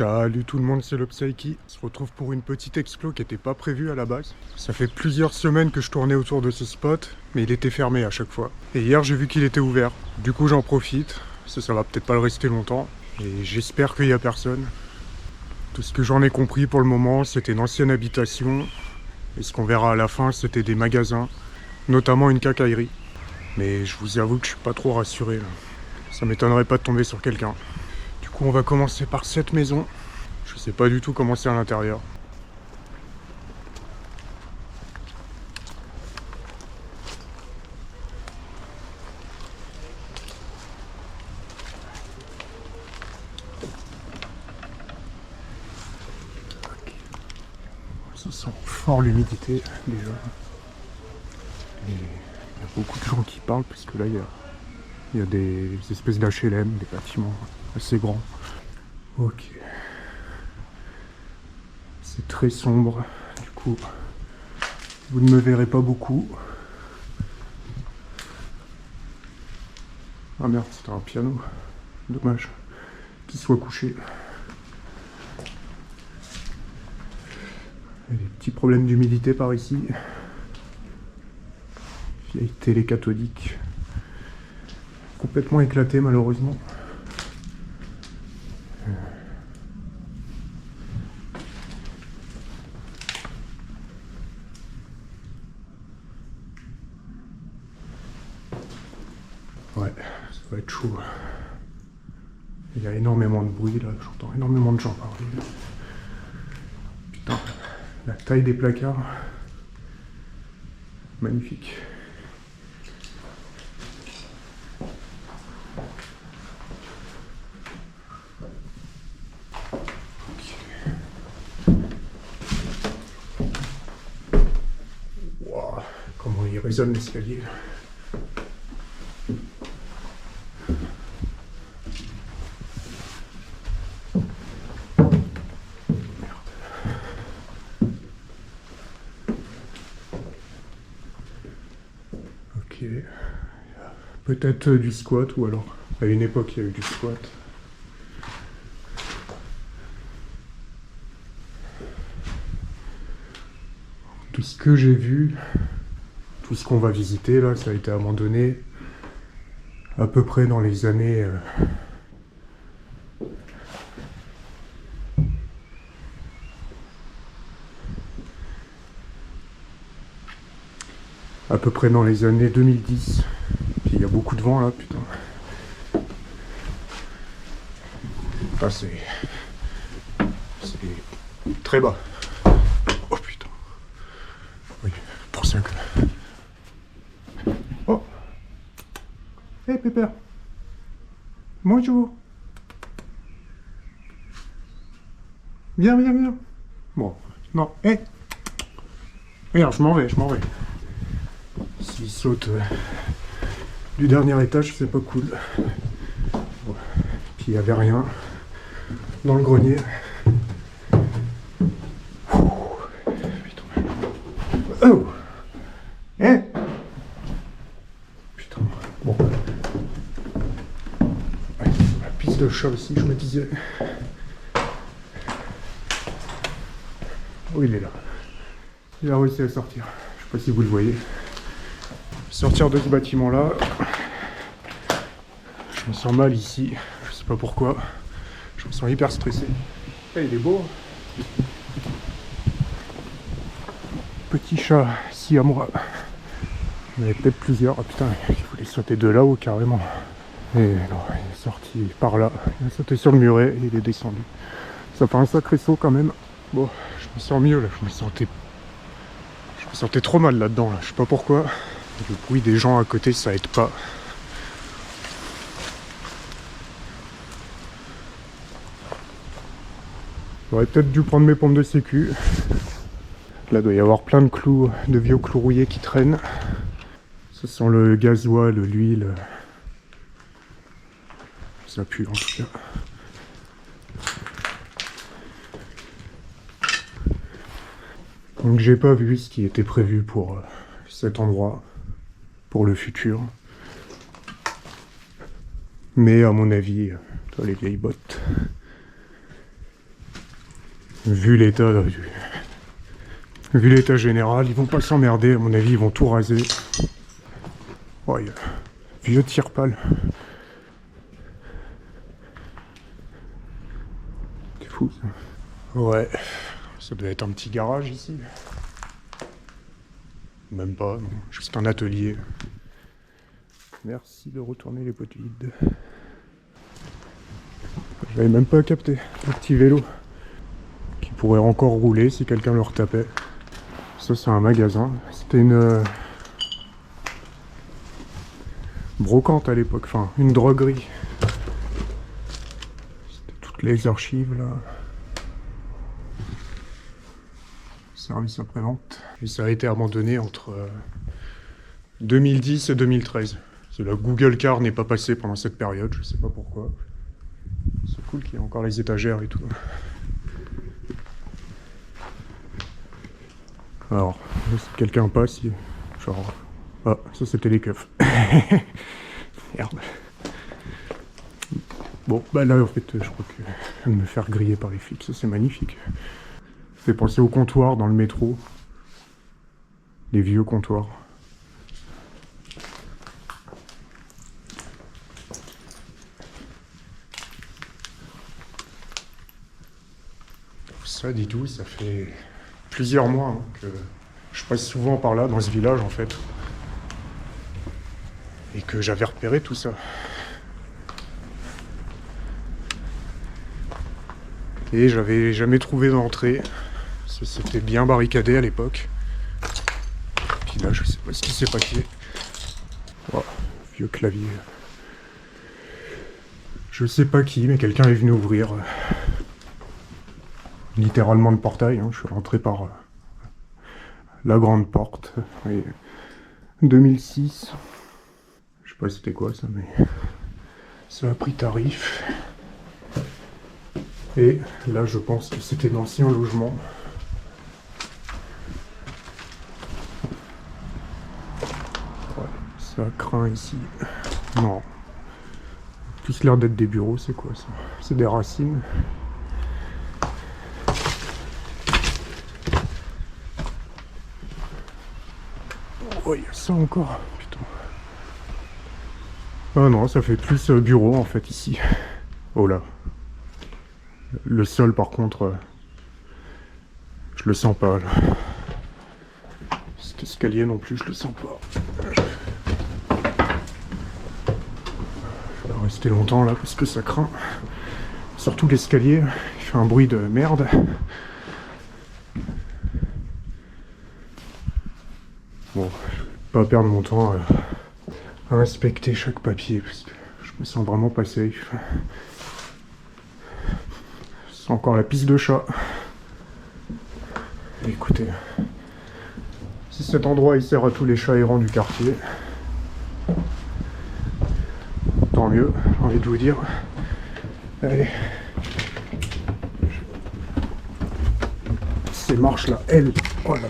Salut tout le monde, c'est le Psyche. On se retrouve pour une petite explo qui n'était pas prévue à la base. Ça fait plusieurs semaines que je tournais autour de ce spot, mais il était fermé à chaque fois. Et hier j'ai vu qu'il était ouvert. Du coup j'en profite, ça va peut-être pas le rester longtemps. Et j'espère qu'il n'y a personne. Tout ce que j'en ai compris pour le moment, c'était une ancienne habitation. Et ce qu'on verra à la fin, c'était des magasins, notamment une quincaillerie. Mais je vous avoue que je suis pas trop rassuré là. Ça m'étonnerait pas de tomber sur quelqu'un. Du coup on va commencer par cette maison. Je sais pas du tout comment c'est à l'intérieur. Ça sent fort l'humidité déjà. Et il y a beaucoup de gens qui parlent puisque là il y a des espèces d'HLM, des bâtiments assez grands. Ok. C'est très sombre, du coup vous ne me verrez pas beaucoup. Ah merde, c'était un piano. Dommage qu'il soit couché. Il y a des petits problèmes d'humidité par ici. Vieille télé cathodique. Complètement éclatée malheureusement. Ouais, ça va être chaud. Il y a énormément de bruit là, j'entends énormément de gens parler. Putain, la taille des placards. Magnifique. Wow, comment il résonne l'escalier. Ok. Peut-être du squat ou alors à une époque il y a eu du squat. Tout ce que j'ai vu, tout ce qu'on va visiter là, ça a été abandonné à peu près dans les années à peu près dans les années 2010. Puis il y a beaucoup de vent là, putain. Ah, c'est très bas. Oh putain. Oui, pour ça que... Oh. Hey Pépère. Bonjour. Viens, viens, viens. Bon, non, hé. Hey. Regarde, je m'en vais. S'il saute du dernier étage, c'est pas cool. Bon. Puis il n'y avait rien dans le grenier. Putain. Oh. Eh. Putain. Bon. Ouais, la piste de chat aussi, je me disais. Oh, il est là. Il a réussi à sortir. Je sais pas si vous le voyez. Sortir de ce bâtiment-là. Je me sens mal ici. Je sais pas pourquoi. Je me sens hyper stressé. Hey, il est beau. Petit chat, si à moi. Il y en avait peut-être plusieurs. Ah putain, il voulait sauter de là-haut carrément. Et non, il est sorti par là. Il a sauté sur le muret et il est descendu. Ça fait un sacré saut quand même. Bon, je me sens mieux là. Je me sentais trop mal là-dedans. Là. Je sais pas pourquoi. Le bruit des gens à côté, ça aide pas. J'aurais peut-être dû prendre mes pompes de sécu. Là, il doit y avoir plein de clous, de vieux clous rouillés qui traînent. Ça sent le gasoil, l'huile. Ça pue en tout cas. Donc j'ai pas vu ce qui était prévu pour cet endroit, pour le futur. Mais à mon avis, les vieilles bottes. Vu l'état vu l'état général, ils vont pas s'emmerder, à mon avis, ils vont tout raser. Ouais, vieux tire-pale. C'est fou ça. Ouais, ça doit être un petit garage ici. Même pas, non, juste un atelier. Merci de retourner les potes vides. J'avais même pas capté le petit vélo qui pourrait encore rouler si quelqu'un le retapait. Ça c'est un magasin. C'était une brocante à l'époque, enfin une droguerie. C'était toutes les archives là. Service après-vente. Et ça a été abandonné entre 2010 et 2013. La Google Car n'est pas passé pendant cette période, je sais pas pourquoi. C'est cool qu'il y ait encore les étagères et tout. Alors, si quelqu'un passe, genre... Ah, ça c'était les keufs. Merde. Bon, bah là en fait, je crois que je viens de me faire griller par les flics, ça c'est magnifique. Ça fait penser aux comptoirs dans le métro. Les vieux comptoirs. Ça, dis-tu, ça fait plusieurs mois hein, que je passe souvent par là, dans ce village en fait. Et que j'avais repéré tout ça. Et j'avais jamais trouvé d'entrée. C'était bien barricadé à l'époque. Puis là, je sais pas ce qui s'est passé. Oh, vieux clavier. Je sais pas qui, mais quelqu'un est venu ouvrir. Littéralement le portail, hein. Je suis rentré par la grande porte. Et 2006. Je sais pas c'était quoi ça, mais ça a pris tarif. Et là je pense que c'était l'ancien logement. Ouais, ça craint ici. Non. Plus l'air d'être des bureaux, c'est quoi ça? C'est des racines. Oh, il y a ça encore, putain. Ah non, ça fait plus bureau en fait ici. Oh là. Le sol par contre, je le sens pas là. Cet escalier non plus, je le sens pas. Je vais rester longtemps là parce que ça craint. Surtout l'escalier, il fait un bruit de merde. Bon, je vais pas perdre mon temps à inspecter chaque papier parce que je me sens vraiment pas safe. C'est encore la piste de chat. Écoutez, si cet endroit il sert à tous les chats errants du quartier, tant mieux, j'ai envie de vous dire. Allez. Ces marches là, elles, oh là là.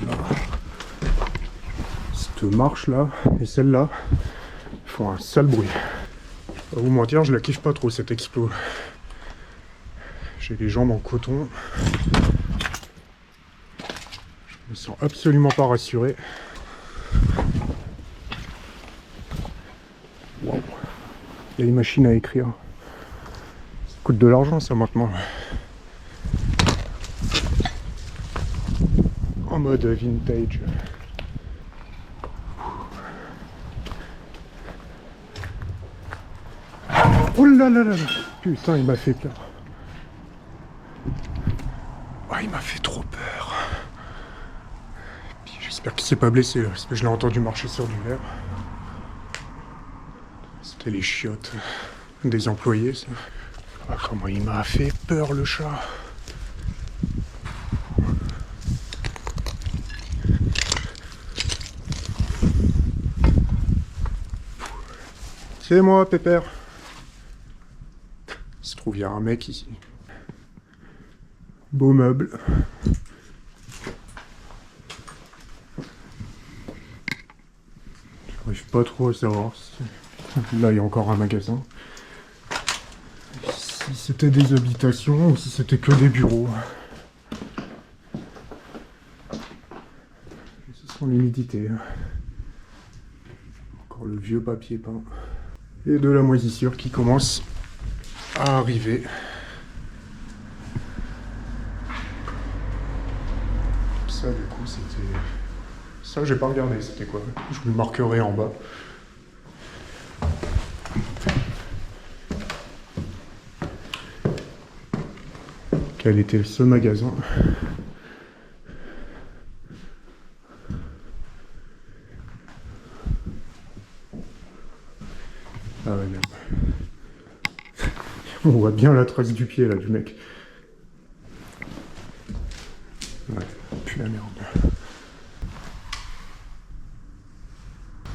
Cette marche là et celle-là font un sale bruit. Je vais pas vous mentir, je la kiffe pas trop cette explo. J'ai les jambes en coton. Je me sens absolument pas rassuré. Wow. Il y a une machine à écrire. Ça coûte de l'argent ça maintenant. En mode vintage. Oh là là là là. Putain, il m'a fait peur. Oh, il m'a fait trop peur. Puis j'espère qu'il s'est pas blessé là, parce que je l'ai entendu marcher sur du verre. C'était les chiottes des employés ça. Ah, comment il m'a fait peur le chat. C'est moi, Pépère. Il se trouve, il y a un mec ici. Beau meuble. J'arrive pas trop à savoir si... Là, il y a encore un magasin. Si c'était des habitations ou si c'était que des bureaux. sent l'humidité. Encore le vieux papier peint. Et de la moisissure qui commence à arriver. Ça, du coup, c'était... Ça, j'ai pas regardé, c'était quoi? Je vous le marquerai en bas. Quel était ce magasin? Ah ouais, merde. On voit bien la trace du pied, là, du mec. Ouais, puis la merde.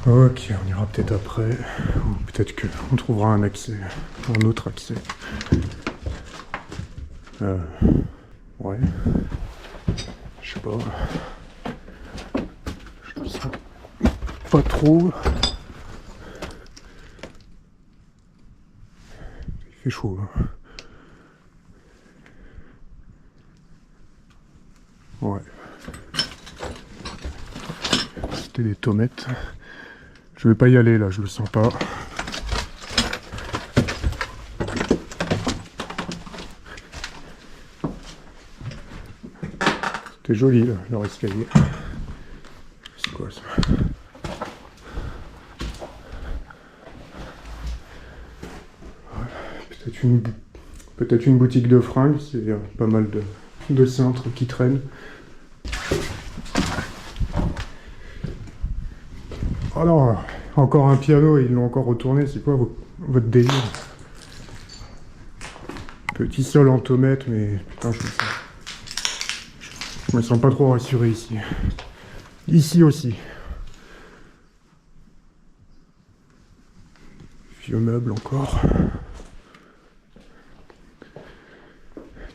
Ok, on ira peut-être après. Ou peut-être qu'on trouvera un accès, un autre accès. Ouais. Je sais pas. Je le sens pas trop. Il fait chaud, là. Ouais. C'était des tomates. Je vais pas y aller là, je le sens pas. C'était joli là, leur escalier. C'est quoi ça? Ouais, peut-être une boutique de fringues, c'est pas mal de cintres qui traînent. Oh non, encore un piano et ils l'ont encore retourné, c'est quoi votre délire? Petit sol en tomate, mais putain, je me sens pas trop rassuré ici. Ici aussi. Vieux meuble encore.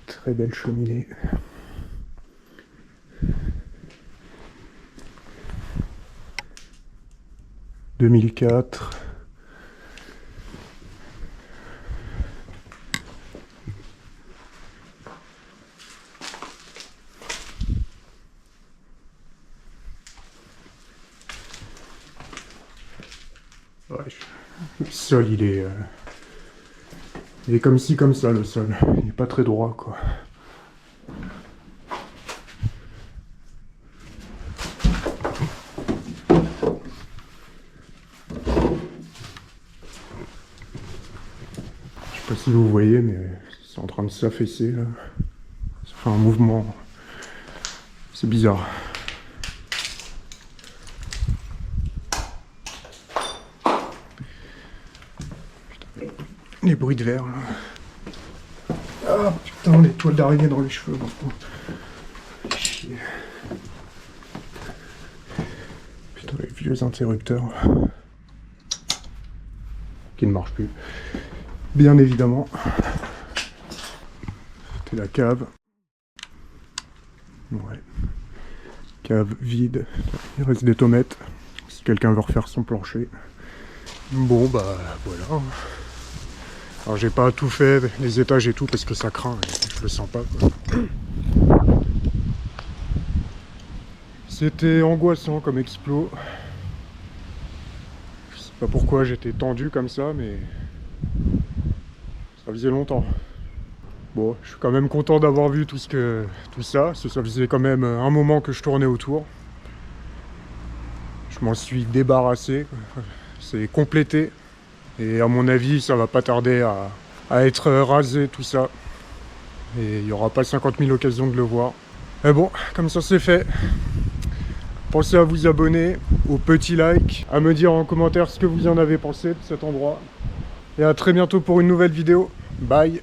Très belle cheminée. « 2004 ». Ouais, le sol, il est comme ci, comme ça, le sol. Il est pas très droit, quoi. Je sais pas si vous voyez, mais c'est en train de s'affaisser, là. Ça fait un mouvement. C'est bizarre. Les bruits de verre, là. Ah putain, les toiles d'araignée dans les cheveux. Chier. Putain, les vieux interrupteurs. Qui ne marchent plus. Bien évidemment. C'était la cave. Ouais. Cave vide. Il reste des tomates. Si quelqu'un veut refaire son plancher. Bon, bah voilà. Alors j'ai pas tout fait, les étages et tout, parce que ça craint, et je le sens pas, quoi. C'était angoissant comme explo. Je sais pas pourquoi j'étais tendu comme ça, mais ça faisait longtemps. Bon, je suis quand même content d'avoir vu tout ça, parce que ça faisait quand même un moment que je tournais autour. Je m'en suis débarrassé, c'est complété. Et à mon avis, ça va pas tarder à être rasé, tout ça. Et il n'y aura pas 50 000 occasions de le voir. Mais bon, comme ça c'est fait. Pensez à vous abonner, au petit like, à me dire en commentaire ce que vous en avez pensé de cet endroit. Et à très bientôt pour une nouvelle vidéo. Bye!